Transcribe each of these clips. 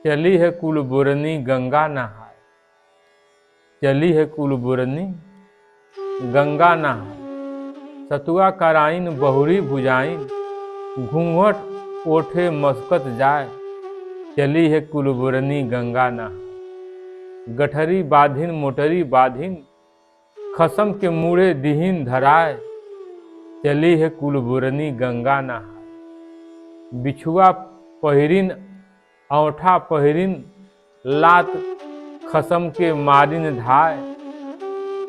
चली है कुलबुरनी गंगा नहाए, चली है कुलबुरनी गंगा नहाए। सतुआ कराइन बहुरी भुजाइन, घूंघट ओठे मस्कत जाए। चली है कुलबुरनी गंगा नहाए। गठरी बाधिन मोटरी बाधिन, खसम के मूढ़े दिहिन धराए। चली है कुलबुरनी गंगा नहाए। बिछुआ पहिरिन औंठा पहिरिन, लात खसम के मारिन धाय।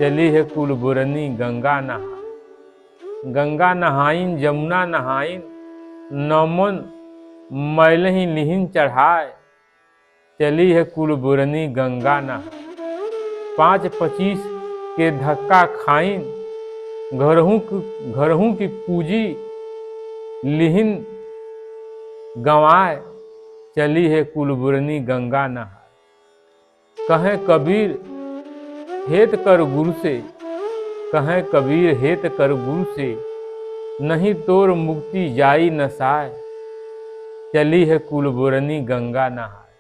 चली है कुलबुरनी गंगा नहाए। गंगा नहाइन जमुना नहाइन, नौमन मैलहि लिहिन चढ़ाए। चली है कुलबुरनी गंगा नहाए। 5-25 के धक्का खाइन, घरहू की पूजी लिहिन गंवाए। चली है कुलबुरनी गंगा नहाए। कहें कबीर हेत कर गुरु से, कहें कबीर हेत कर गुरु से, नहीं तोर मुक्ति जाई नसाए। चली है कुलबुरनी गंगा नहाए।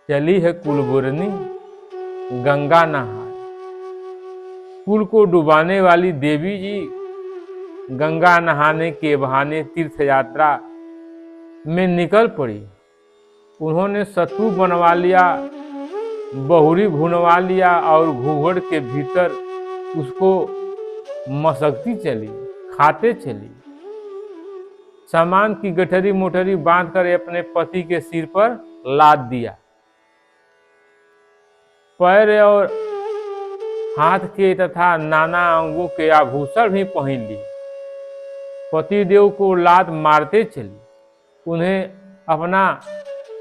चली है कुलबुरनी गंगा नहाए। कुल को डुबाने वाली देवी जी गंगा नहाने के बहाने तीर्थ यात्रा में निकल पड़ी। उन्होंने सत्तू बनवा लिया, बहुरी भुनवा लिया और घूंघट के भीतर उसको मसकती चली, खाते चली। सामान की गठरी मोटरी बांधकर अपने पति के सिर पर लाद दिया। पैर और हाथ के तथा नाना अंगों के आभूषण भी पहन लिए। पतिदेव को लात मारते चली। उन्हें अपना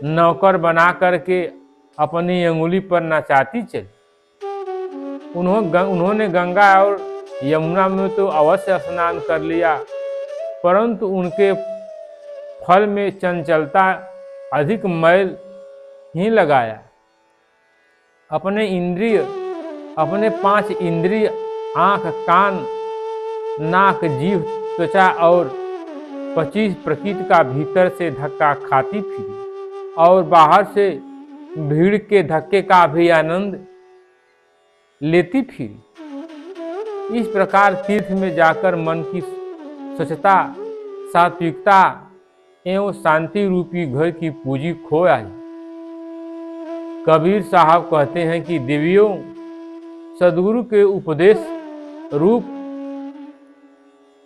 नौकर बना करके अपनी अंगुली पर नचाती चली। उन्होंने गंगा और यमुना में तो अवश्य स्नान कर लिया, परंतु उनके फल में चंचलता अधिक मैल ही लगाया। अपने 5 इंद्रिय आँख कान नाक जीभ त्वचा और 25 प्रकृति का भीतर से धक्का खाती फिरी और बाहर से भीड़ के धक्के का भी आनंद लेती फिरी। इस प्रकार तीर्थ में जाकर मन की स्वच्छता, सात्विकता एवं शांति रूपी घर की पूंजी खो आई। कबीर साहब कहते हैं कि देवियों, सदगुरु के उपदेश रूप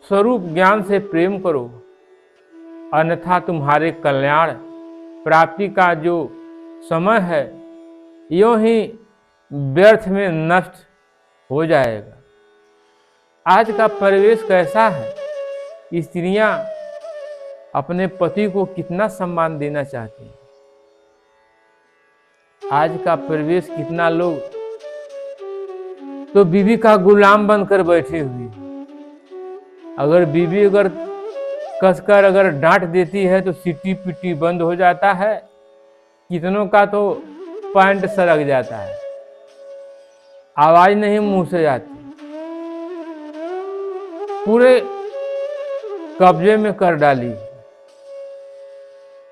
स्वरूप ज्ञान से प्रेम करो, अन्यथा तुम्हारे कल्याण प्राप्ति का जो समय है यूं ही व्यर्थ में नष्ट हो जाएगा। आज का परिवेश कैसा है? स्त्रियां अपने पति को कितना सम्मान देना चाहती हैं। आज का परिवेश कितना लोग तो बीवी का गुलाम बनकर बैठे हुए। अगर बीवी कसकर अगर डांट देती है तो सीटी पीटी बंद हो जाता है, कितनों का तो पैंट सरक जाता है, आवाज नहीं मुंह से आती, पूरे कब्जे में कर डाली।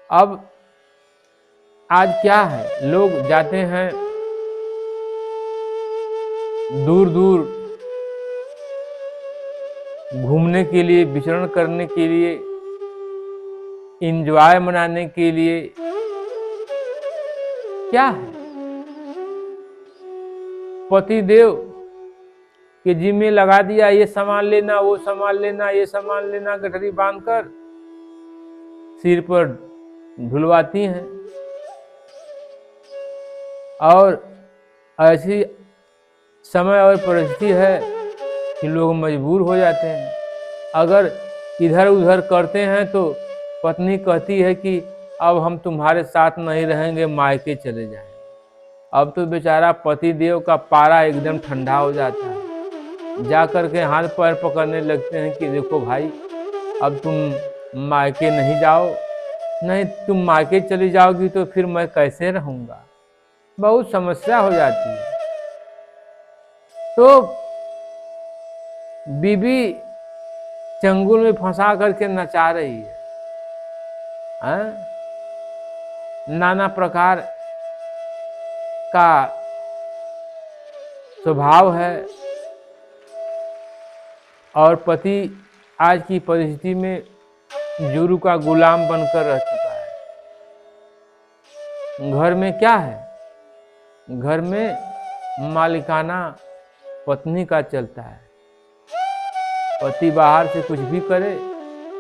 अब आज क्या है, लोग जाते हैं दूर दूर घूमने के लिए, विचरण करने के लिए, एंजॉय मनाने के लिए। क्या है, पतिदेव के जिम्मे लगा दिया, ये सामान लेना, वो सामान लेना, ये सामान लेना, गठरी बांधकर सिर पर ढुलवाती हैं। और ऐसी समय और परिस्थिति है कि लोग मजबूर हो जाते हैं। अगर इधर उधर करते हैं तो पत्नी कहती है कि अब हम तुम्हारे साथ नहीं रहेंगे, मायके चले जाएं। अब तो बेचारा पतिदेव का पारा एकदम ठंडा हो जाता है, जा करके हाथ पैर पकड़ने लगते हैं कि देखो भाई, अब तुम मायके नहीं जाओ, नहीं तुम मायके चली जाओगी तो फिर मैं कैसे रहूँगा। बहुत समस्या हो जाती है। तो बीबी चंगुल में फंसा करके नचा रही है। नाना प्रकार का स्वभाव है और पति आज की परिस्थिति में जुरू का गुलाम बनकर रह चुका है। घर में क्या है? घर में मालिकाना पत्नी का चलता है। पति बाहर से कुछ भी करे,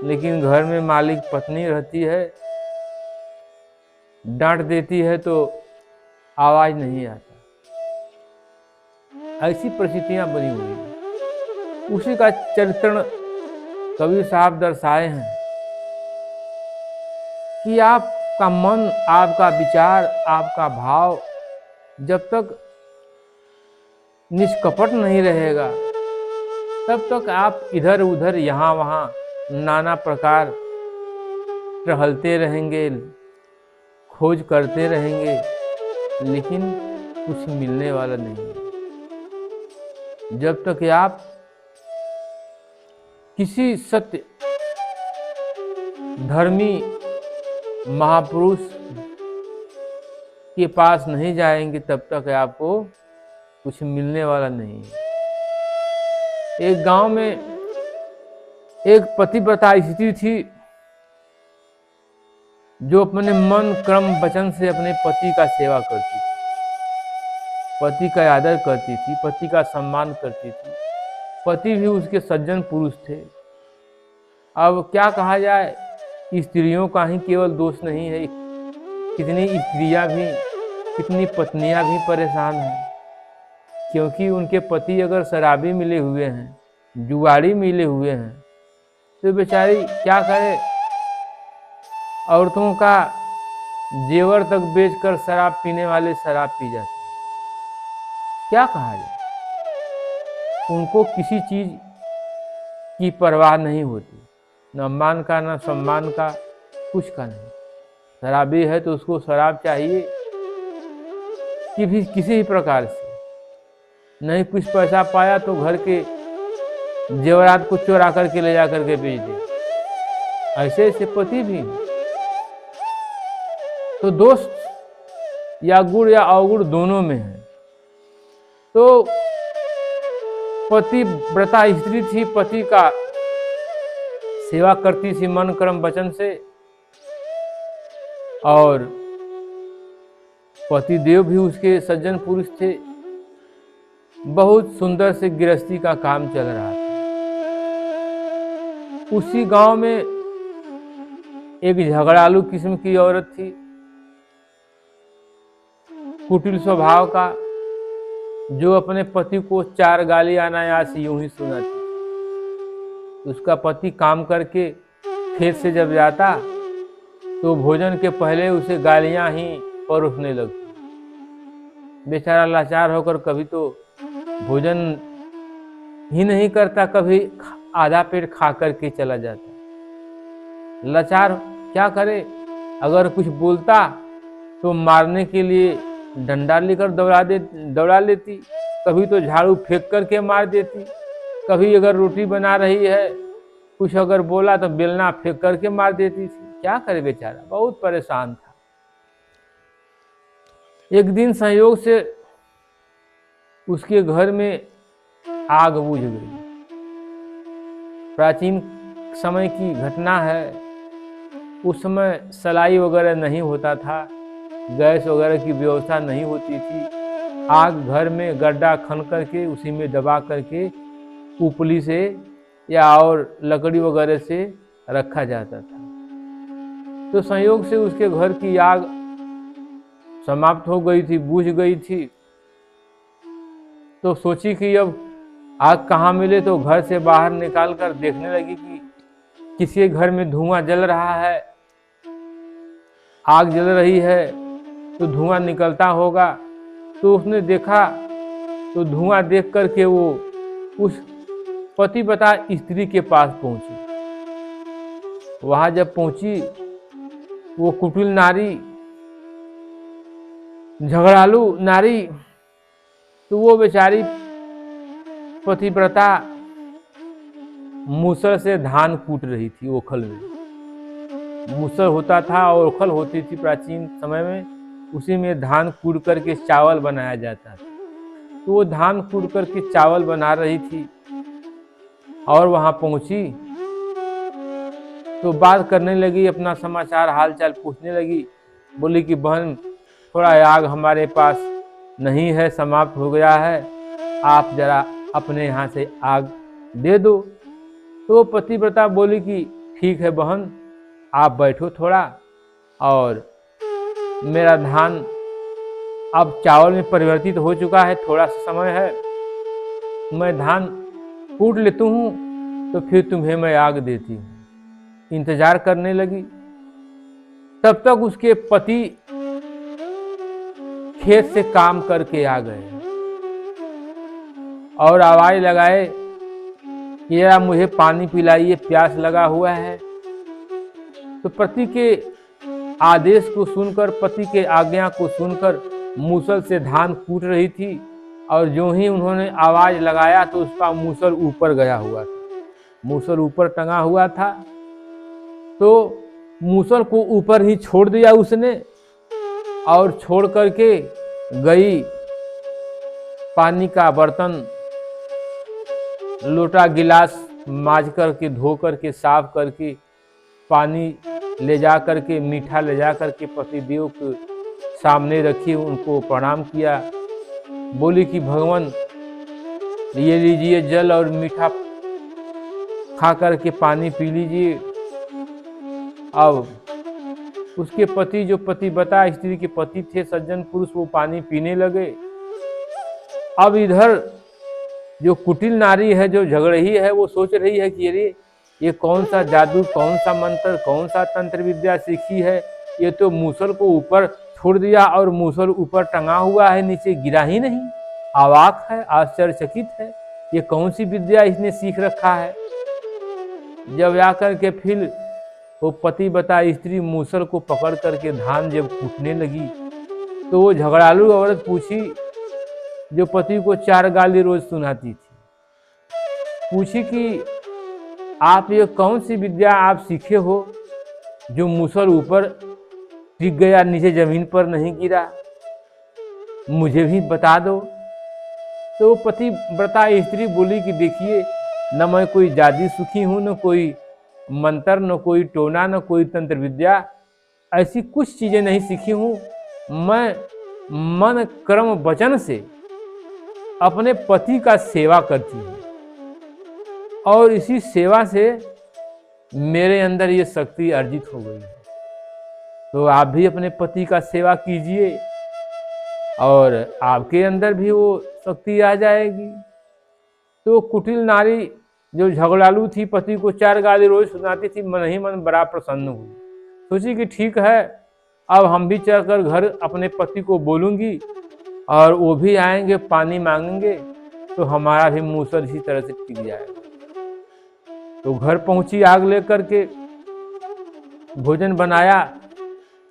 लेकिन घर में मालिक पत्नी रहती है। डांट देती है तो आवाज नहीं आता। ऐसी परिस्थितियां बनी हुई हैं। उसी का चरित्रण कबीर साहब दर्शाए हैं कि आपका मन, आपका विचार, आपका भाव जब तक निष्कपट नहीं रहेगा, तब तक आप इधर उधर यहाँ वहाँ नाना प्रकार टहलते रहेंगे, खोज करते रहेंगे, लेकिन कुछ मिलने वाला नहीं है। जब तक आप किसी सत्य धर्मी महापुरुष के पास नहीं जाएंगे, तब तक आपको कुछ मिलने वाला नहीं है। एक गांव में एक पतिव्रता स्त्री थी जो अपने मन, क्रम, वचन से अपने पति का सेवा करती थी, पति का आदर करती थी, पति का सम्मान करती थी। पति भी उसके सज्जन पुरुष थे। अब क्या कहा जाए, स्त्रियों का ही केवल दोष नहीं है, कितनी स्त्रियां भी, कितनी पत्नियां भी परेशान हैं, क्योंकि उनके पति अगर शराबी मिले हुए हैं, जुआरी मिले हुए हैं, तो बेचारी क्या करे, औरतों का जेवर तक बेचकर शराब पीने वाले शराब पी जाते हैं। क्या कहा जाए, उनको किसी चीज की परवाह नहीं होती, न मान का, न सम्मान का, कुछ का नहीं। शराबी है तो उसको शराब चाहिए कि भी किसी भी प्रकार से, नहीं कुछ पैसा पाया तो घर के जेवरात को चोरा करके ले जा करके बेच दे। ऐसे ऐसे पति भी हैं। तो दोष या गुण या अवगुण दोनों में है। तो पतिव्रता स्त्री थी, पति का सेवा करती थी मन, कर्म, वचन से, और पतिदेव भी उसके सज्जन पुरुष थे। बहुत सुंदर से गृहस्थी का काम चल रहा था। उसी गांव में एक झगड़ालू किस्म की औरत थी, कुटिल स्वभाव का, जो अपने पति को 4 गाली अनायास यूं ही सुनाती। उसका पति काम करके खेत से जब जाता तो भोजन के पहले उसे गालियां ही परोसने लगती। बेचारा लाचार होकर कभी तो भोजन ही नहीं करता, कभी आधा पेट खा करके चला जाता। लाचार क्या करे, अगर कुछ बोलता तो मारने के लिए डंडा लेकर दौड़ा लेती, कभी तो झाड़ू फेंक करके मार देती, कभी अगर रोटी बना रही है कुछ अगर बोला तो बेलना फेंक करके मार देती थी। क्या करे बेचारा, बहुत परेशान था। एक दिन संयोग से उसके घर में आग बुझ गई। प्राचीन समय की घटना है। उस समय सलाई वगैरह नहीं होता था, गैस वगैरह की व्यवस्था नहीं होती थी। आग घर में गड्ढा खन करके उसी में दबा करके उपली से या और लकड़ी वगैरह से रखा जाता था। तो संयोग से उसके घर की आग समाप्त हो गई थी, बुझ गई थी। तो सोची कि अब आग कहाँ मिले, तो घर से बाहर निकाल कर देखने लगी कि किसी घर में धुआं जल रहा है, आग जल रही है तो धुआं निकलता होगा। तो उसने देखा, तो धुआं देख करके वो उस पतिव्रता स्त्री के पास पहुंची। वहां जब पहुंची, वो कुटिल नारी, झगड़ालू नारी, तो वो बेचारी पतिव्रता मूसल से धान कूट रही थी ओखल में। मूसल होता था और ओखल होती थी प्राचीन समय में, उसी में धान कूट करके चावल बनाया जाता था। तो वो धान कूट करके चावल बना रही थी और वहां पहुंची तो बात करने लगी, अपना समाचार हालचाल पूछने लगी। बोली कि बहन, थोड़ा आग हमारे पास नहीं है, समाप्त हो गया है, आप जरा अपने यहाँ से आग दे दो। तो पतिव्रता बोली कि ठीक है बहन, आप बैठो थोड़ा, और मेरा धान अब चावल में परिवर्तित हो चुका है, थोड़ा सा समय है, मैं धान कूट लेती हूँ, तो फिर तुम्हें मैं आग देती हूँ। इंतजार करने लगी। तब तक उसके पति खेत से काम करके आ गए और आवाज लगाए कि यार मुझे पानी पिलाइए, प्यास लगा हुआ है। तो पति के आदेश को सुनकर, पति के आज्ञा को सुनकर मूसल से धान कूट रही थी, और जो ही उन्होंने आवाज लगाया तो उसका मूसल ऊपर गया हुआ था, मूसल ऊपर टंगा हुआ था। तो मूसल को ऊपर ही छोड़ दिया उसने, और छोड़ करके गई पानी का बर्तन, लोटा गिलास मांज करके, धो करके, साफ करके, पानी ले जा करके, मीठा ले जा करके पतिदेव के सामने रखी, उनको प्रणाम किया। बोली कि भगवान ये लीजिए जल और मीठा खा करके पानी पी लीजिए। अब उसके पति, जो पति बता स्त्री के पति थे, सज्जन पुरुष, वो पानी पीने लगे। अब इधर जो कुटिल नारी है, जो झगड़ही है, वो सोच रही है कि अरे ये कौन सा जादू, कौन सा मंत्र, कौन सा तंत्र विद्या सीखी है, ये तो मूसल को ऊपर छोड़ दिया और मूसल ऊपर टंगा हुआ है, नीचे गिरा ही नहीं। अवाक है, आश्चर्यचकित है, ये कौन सी विद्या इसने सीख रखा है। जब आकर के फिर वो पति बता स्त्री मूसल को पकड़ करके धान जब कूटने लगी, तो वो झगड़ालू औरत पूछी, जो पति को 4 गाली रोज सुनाती थी, पूछी कि आप ये कौन सी विद्या आप सीखे हो जो मूसल ऊपर टिक गया, नीचे जमीन पर नहीं गिरा, मुझे भी बता दो। तो पतिव्रता स्त्री बोली कि देखिए, न मैं कोई जादी सुखी हूँ, न कोई मंत्र, न कोई टोना, न कोई तंत्र विद्या, ऐसी कुछ चीजें नहीं सीखी हूँ। मैं मन कर्म वचन से अपने पति का सेवा करती हूँ, और इसी सेवा से मेरे अंदर ये शक्ति अर्जित हो गई है। तो आप भी अपने पति का सेवा कीजिए और आपके अंदर भी वो शक्ति आ जाएगी। तो कुटिल नारी जो झगड़ालू थी, पति को 4 गाली रोज सुनाती थी, मन ही मन बड़ा प्रसन्न हुई। सोची कि ठीक है, अब हम भी चलकर घर अपने पति को बोलूंगी और वो भी आएंगे, पानी मांगेंगे, तो हमारा भी मूसल इसी तरह से टिक जाएगा। तो घर पहुंची आग लेकर के, भोजन बनाया।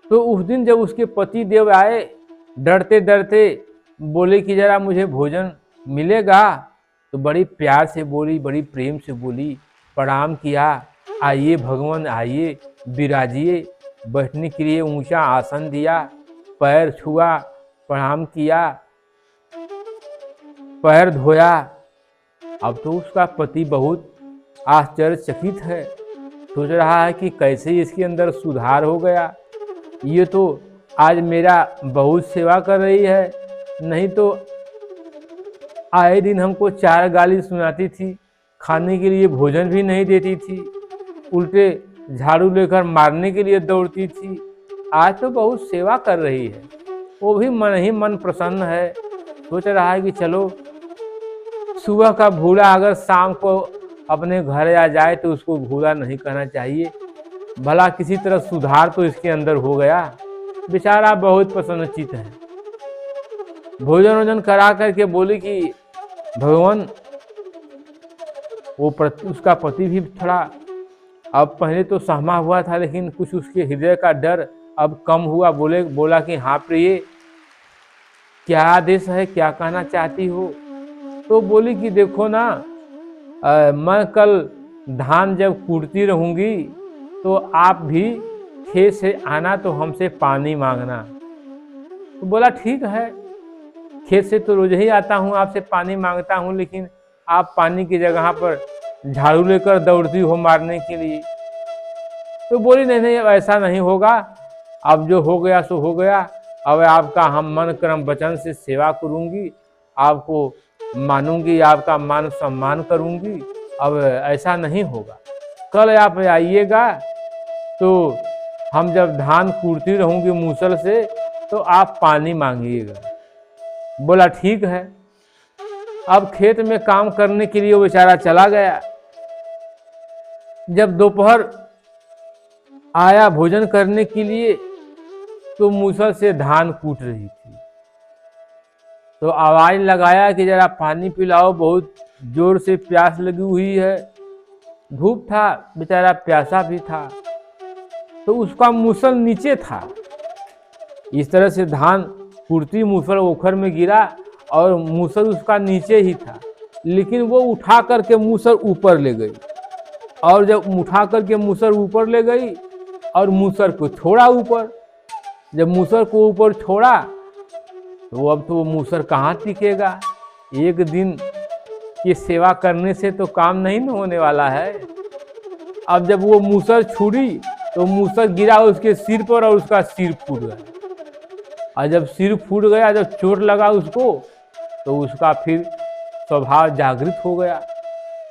तो उस दिन जब उसके पति देव आए, डरते डरते बोले कि जरा मुझे भोजन मिलेगा, तो बड़ी प्यार से बोली, बड़ी प्रेम से बोली, प्रणाम किया, आइए भगवान आइए, विराजिए। बैठने के लिए ऊंचा आसन दिया, पैर छुआ, प्रणाम किया, पैर धोया। अब तो उसका पति बहुत आश्चर्यचकित है, सोच रहा है कि कैसे इसके अंदर सुधार हो गया, ये तो आज मेरा बहुत सेवा कर रही है, नहीं तो आए दिन हमको 4 गाली सुनाती थी, खाने के लिए भोजन भी नहीं देती थी, उल्टे झाड़ू लेकर मारने के लिए दौड़ती थी, आज तो बहुत सेवा कर रही है। वो भी मन ही मन प्रसन्न है, सोच रहा है कि चलो सुबह का भूला अगर शाम को अपने घर आ जाए तो उसको भूला नहीं कहना चाहिए, भला किसी तरह सुधार तो इसके अंदर हो गया। बेचारा बहुत प्रसन्नचित्त है। भोजन वोजन करा करके बोली कि भगवान, वो उसका पति भी थोड़ा अब पहले तो सहमा हुआ था, लेकिन कुछ उसके हृदय का डर अब कम हुआ। बोला कि हाँ प्रिय, क्या आदेश है, क्या कहना चाहती हो। तो बोली कि देखो ना, मैं कल धान जब कूटती रहूंगी तो आप भी खेत से आना तो हमसे पानी मांगना। तो बोला ठीक है, खेत से तो रोज ही आता हूँ, आपसे पानी मांगता हूँ, लेकिन आप पानी की जगह पर झाड़ू लेकर दौड़ती हो मारने के लिए। तो बोली नहीं नहीं, अब ऐसा नहीं होगा, अब जो हो गया सो हो गया, अब आपका हम मन कर्म वचन से सेवा करूंगी, आपको मानूंगी, आपका मान सम्मान करूंगी, अब ऐसा नहीं होगा। कल आप आइएगा तो हम जब धान कूटती रहूंगी मूसल से तो आप पानी मांगिएगा। बोला ठीक है। अब खेत में काम करने के लिए वो बेचारा चला गया। जब दोपहर आया भोजन करने के लिए तो मूसल से धान कूट रही थी। तो आवाज लगाया कि जरा पानी पिलाओ, बहुत जोर से प्यास लगी हुई है। धूप था, बेचारा प्यासा भी था। तो उसका मूसल नीचे था, इस तरह से धान कुर्ती मूसल ओखर में गिरा और मूसल उसका नीचे ही था, लेकिन वो उठा करके मूसल ऊपर ले गई। और जब उठा करके मूसल ऊपर ले गई और मूसल को छोड़ा ऊपर, जब मूसल को ऊपर छोड़ा तो अब तो वो मूसल कहाँ टिकेगा। एक दिन की सेवा करने से तो काम नहीं होने वाला है। अब जब वो मूसल छुड़ी तो मूसल गिरा उसके सिर पर और उसका सिर फूट गया। और जब सिर फूट गया, जब चोट लगा उसको, तो उसका फिर स्वभाव जागृत हो गया।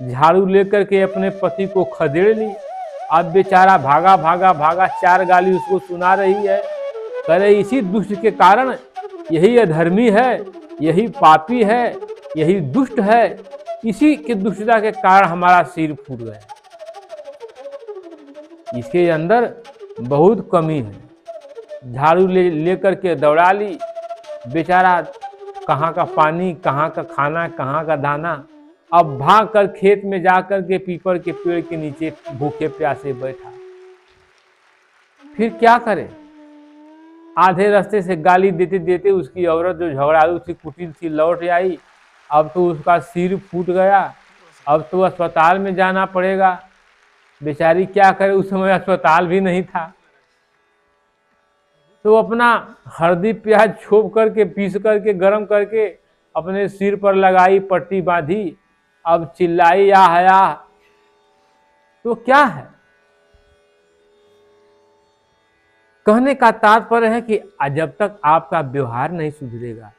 झाड़ू लेकर के अपने पति को खदेड़ ली। अब बेचारा भागा भागा भागा, 4 गाली उसको सुना रही है, कह रहे इसी दुष्ट के कारण, यही अधर्मी है, यही पापी है, यही दुष्ट है, इसी के दुष्टता के कारण हमारा सिर फूट गया। इसके अंदर बहुत कमी है। झाड़ू ले करके दौड़ा ली, बेचारा कहाँ का पानी, कहाँ का खाना, कहाँ का दाना। अब भाग कर खेत में जाकर के पीपल के पेड़ के नीचे भूखे प्यासे बैठा। फिर क्या करे, आधे रास्ते से गाली देते देते उसकी औरत जो झगड़ालू थी, कुटिल थी, लौट आई। अब तो उसका सिर फूट गया, अब तो अस्पताल में जाना पड़ेगा। बेचारी क्या करे, उस समय अस्पताल भी नहीं था। तो अपना हल्दी प्याज छोप करके, पीस करके, गरम करके अपने सिर पर लगाई, पट्टी बांधी। अब चिल्लाई या हया। तो क्या है, कहने का तात्पर्य है कि जब तक आपका व्यवहार नहीं सुधरेगा,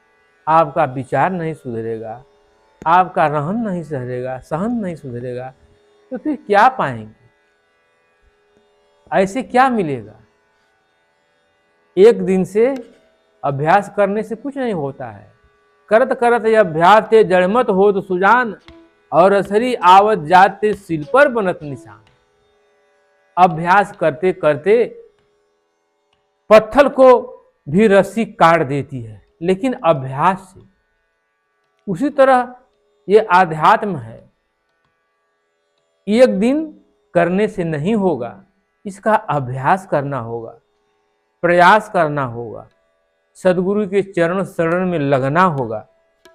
आपका विचार नहीं सुधरेगा, आपका रहन नहीं सुधरेगा, सहन नहीं सुधरेगा, तो फिर क्या पाएंगे, ऐसे क्या मिलेगा। एक दिन से अभ्यास करने से कुछ नहीं होता है। करत करत ये अभ्यास ते जड़मत हो तो सुजान, और असरी आवत जाते सिल पर बनत निशान। अभ्यास करते करते पत्थर को भी रस्सी काट देती है, लेकिन अभ्यास से। उसी तरह ये आध्यात्म है, एक दिन करने से नहीं होगा, इसका अभ्यास करना होगा, प्रयास करना होगा, सदगुरु के चरण शरण में लगना होगा,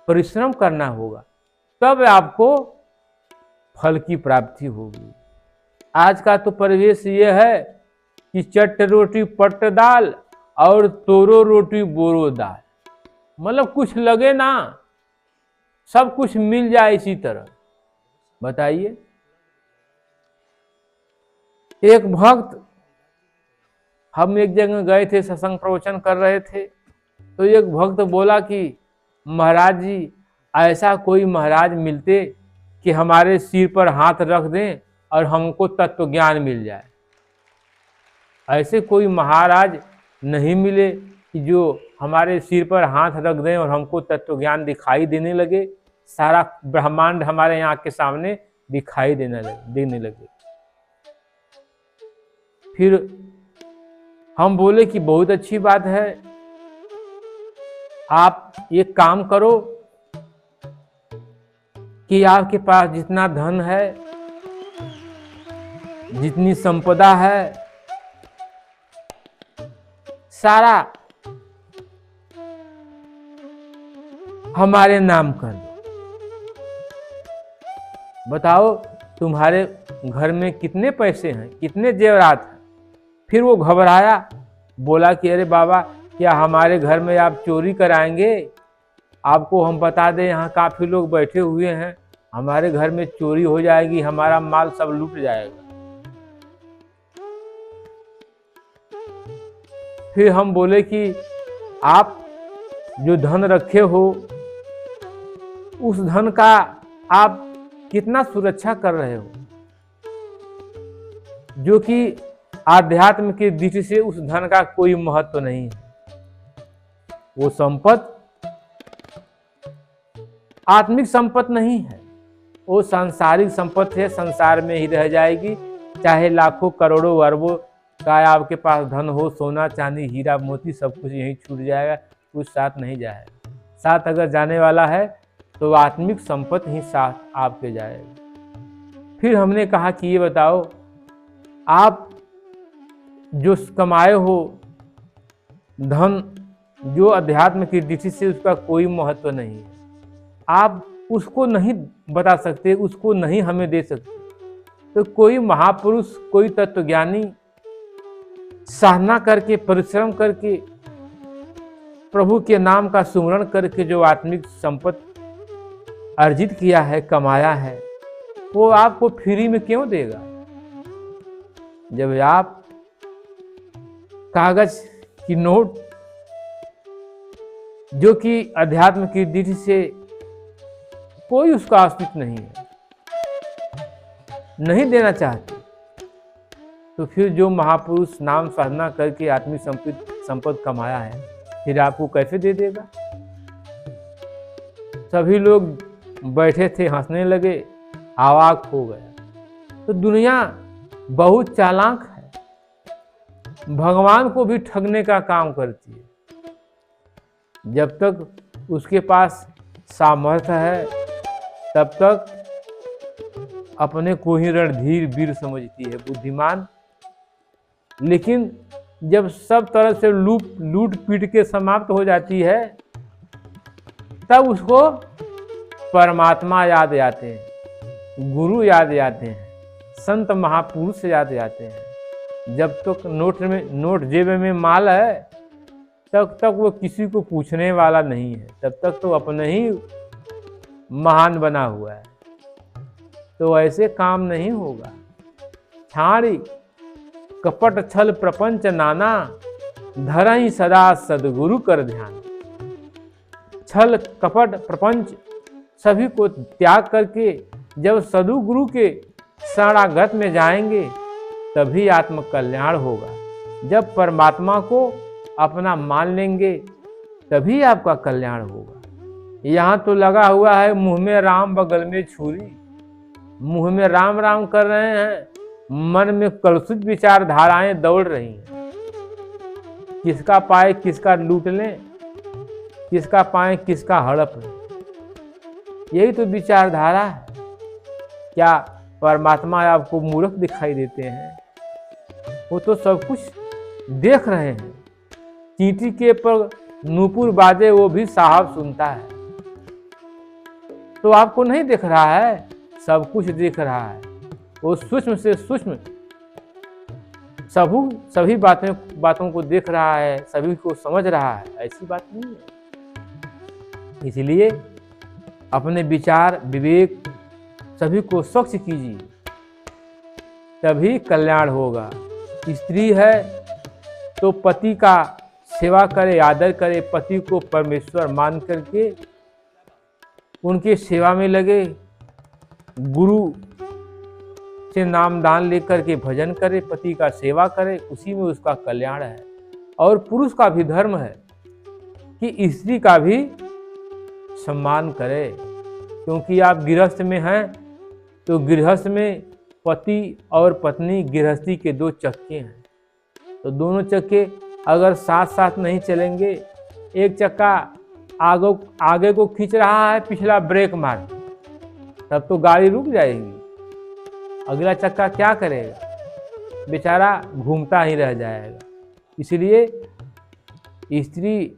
परिश्रम करना होगा, तब आपको फल की प्राप्ति होगी। आज का तो परिवेश ये है कि चट रोटी पट दाल और तोरो रोटी बोरो दाल, मतलब कुछ लगे ना, सब कुछ मिल जाए इसी तरह। बताइए, एक भक्त, हम एक जगह गए थे, सत्संग प्रवचन कर रहे थे, तो एक भक्त बोला कि महाराज जी, ऐसा कोई महाराज मिलते कि हमारे सिर पर हाथ रख दें और हमको तत्व ज्ञान मिल जाए। ऐसे कोई महाराज नहीं मिले कि जो हमारे सिर पर हाथ रख दें और हमको तत्व ज्ञान दिखाई देने लगे, सारा ब्रह्मांड हमारे आंख के सामने दिखाई देने लगे। फिर हम बोले कि बहुत अच्छी बात है, आप एक काम करो कि आपके पास जितना धन है, जितनी संपदा है, सारा हमारे नाम कर दो। बताओ तुम्हारे घर में कितने पैसे हैं, कितने जेवरात हैं, फिर वो घबराया, बोला कि अरे बाबा, क्या हमारे घर में आप चोरी कराएंगे? आपको हम बता दें, यहाँ काफ़ी लोग बैठे हुए हैं, हमारे घर में चोरी हो जाएगी, हमारा माल सब लूट जाएगा। फिर हम बोले कि आप जो धन रखे हो, उस धन का आप कितना सुरक्षा कर रहे हो, जो कि आध्यात्म की दृष्टि से उस धन का कोई महत्व नहीं है। वो संपत्ति आत्मिक संपत्ति नहीं है, वो सांसारिक संपत्ति है, संसार में ही रह जाएगी। चाहे लाखों करोड़ों अरबों का आपके पास धन हो, सोना चांदी हीरा मोती सब कुछ यहीं छूट जाएगा, कुछ साथ नहीं जाएगा। साथ अगर जाने वाला है तो आत्मिक संपत्ति ही साथ आपके जाएगी। फिर हमने कहा कि ये बताओ, आप जो कमाए हो धन, जो अध्यात्म की दृष्टि से उसका कोई महत्व नहीं है, आप उसको नहीं बता सकते, उसको नहीं हमें दे सकते, तो कोई महापुरुष, कोई तत्वज्ञानी साधना करके, परिश्रम करके, प्रभु के नाम का सुमरण करके जो आत्मिक संपत्ति अर्जित किया है, कमाया है, वो आपको फ्री में क्यों देगा? जब आप कागज की नोट, जो कि अध्यात्म की दृष्टि से कोई उसका अस्तित्व नहीं है, नहीं देना चाहते, तो फिर जो महापुरुष नाम साधना करके आत्मिक संपत्ति कमाया है, फिर आपको कैसे दे देगा? सभी लोग बैठे थे, हंसने लगे, अवाक हो गया। तो दुनिया बहुत चालाक है, भगवान को भी ठगने का काम करती है। जब तक उसके पास सामर्थ्य है, तब तक अपने को ही रणधीर वीर समझती है, बुद्धिमान। लेकिन जब सब तरह से लूट पीट के समाप्त हो जाती है, तब उसको परमात्मा याद आते हैं, गुरु याद आते हैं, संत महापुरुष याद आते हैं। जब तक नोट जेब में माल है, तब तक वो किसी को पूछने वाला नहीं है, तब तक तो अपने ही महान बना हुआ है। तो ऐसे काम नहीं होगा। छाड़ी कपट छल प्रपंच नाना, धरहि सदा सदगुरु कर ध्यान। छल कपट प्रपंच सभी को त्याग करके जब सदगुरु के शरणागत में जाएंगे, तभी आत्म कल्याण होगा। जब परमात्मा को अपना मान लेंगे, तभी आपका कल्याण होगा। यहाँ तो लगा हुआ है मुंह में राम बगल में छुरी, मुंह में राम राम कर रहे हैं, मन में कलुषित विचारधाराएं दौड़ रही हैं। किसका पाए किसका लूट लें, किसका पाए किसका हड़प लें, यही तो विचारधारा है। क्या परमात्मा आपको मूर्ख दिखाई देते हैं? वो तो सब कुछ देख रहे हैं। चींटी के पर नूपुर बाजे, वो भी साहब सुनता है। तो आपको नहीं दिख रहा है? सब कुछ दिख रहा है। वो सूक्ष्म से सूक्ष्म सभी बातों को देख रहा है, सभी को समझ रहा है। ऐसी बात नहीं है। इसलिए अपने विचार विवेक सभी को स्वच्छ कीजिए, तभी कल्याण होगा। स्त्री है तो पति का सेवा करे, आदर करे, पति को परमेश्वर मान करके उनके सेवा में लगे, गुरु से नामदान लेकर के भजन करे, पति का सेवा करे, उसी में उसका कल्याण है। और पुरुष का भी धर्म है कि स्त्री का भी सम्मान करे, क्योंकि आप गृहस्थ में हैं तो गृहस्थ में पति और पत्नी गृहस्थी के दो चक्के हैं। तो दोनों चक्के अगर साथ साथ नहीं चलेंगे, एक चक्का आगे को खींच रहा है, पिछला ब्रेक मार, तब तो गाड़ी रुक जाएगी। अगला चक्का क्या करेगा? बेचारा घूमता ही रह जाएगा। इसलिए स्त्री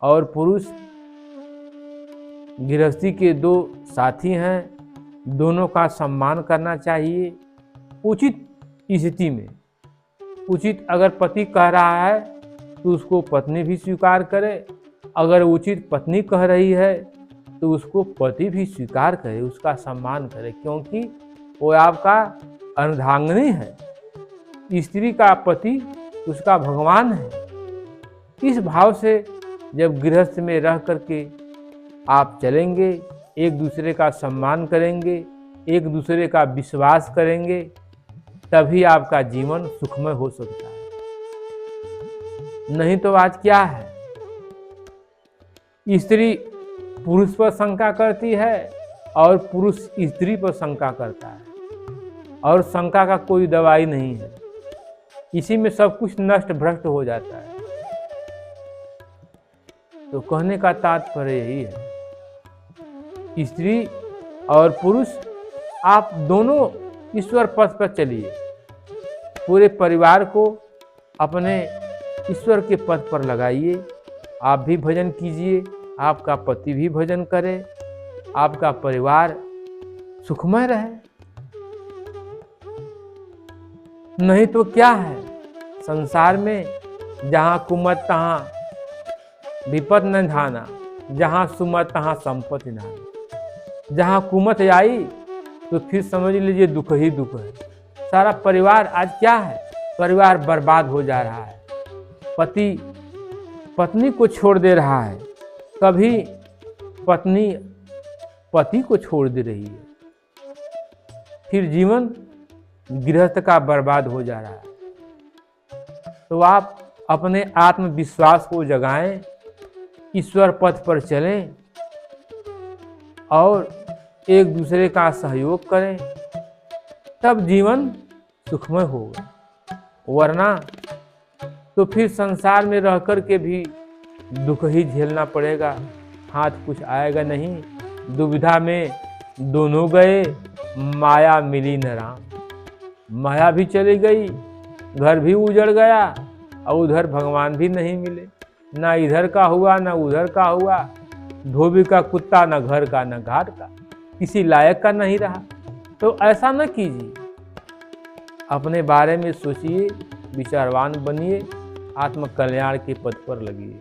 और पुरुष गृहस्थी के दो साथी हैं, दोनों का सम्मान करना चाहिए। उचित स्थिति में उचित अगर पति कह रहा है तो उसको पत्नी भी स्वीकार करे, अगर उचित पत्नी कह रही है तो उसको पति भी स्वीकार करे, उसका सम्मान करे, क्योंकि वो आपका अर्धांगिनी है। स्त्री का पति उसका भगवान है। इस भाव से जब गृहस्थ में रह करके आप चलेंगे, एक दूसरे का सम्मान करेंगे, एक दूसरे का विश्वास करेंगे, तभी आपका जीवन सुखमय हो सकता है। नहीं तो आज क्या है, स्त्री पुरुष पर शंका करती है और पुरुष स्त्री पर शंका करता है, और शंका का कोई दवाई नहीं है। इसी में सब कुछ नष्ट भ्रष्ट हो जाता है। तो कहने का तात्पर्य यही है, स्त्री और पुरुष आप दोनों ईश्वर पथ पर चलिए, पूरे परिवार को अपने ईश्वर के पथ पर लगाइए। आप भी भजन कीजिए, आपका पति भी भजन करे, आपका परिवार सुखमय रहे। नहीं तो क्या है, संसार में जहाँ कुमत तहाँ विपद न धाना, जहाँ सुमत तहाँ संपत्ति धाना। जहाँ कुमत आई तो फिर समझ लीजिए दुख ही दुख है। सारा परिवार आज क्या है, परिवार बर्बाद हो जा रहा है। पति पत्नी को छोड़ दे रहा है, कभी पत्नी पति को छोड़ दे रही है, फिर जीवन गृहस्थ का बर्बाद हो जा रहा है। तो आप अपने आत्मविश्वास को जगाएं, ईश्वर पथ पर चलें और एक दूसरे का सहयोग करें, तब जीवन सुखमय होगा। वरना तो फिर संसार में रह कर के भी दुख ही झेलना पड़ेगा, हाथ कुछ आएगा नहीं। दुविधा में दोनों गए, माया मिली न राम। माया भी चली गई, घर भी उजड़ गया, और उधर भगवान भी नहीं मिले। ना इधर का हुआ ना उधर का हुआ, धोबी का कुत्ता न घर का न घाट का, किसी लायक का नहीं रहा। तो ऐसा न कीजिए, अपने बारे में सोचिए, विचारवान बनिए, आत्म कल्याण के पथ पर लगिए।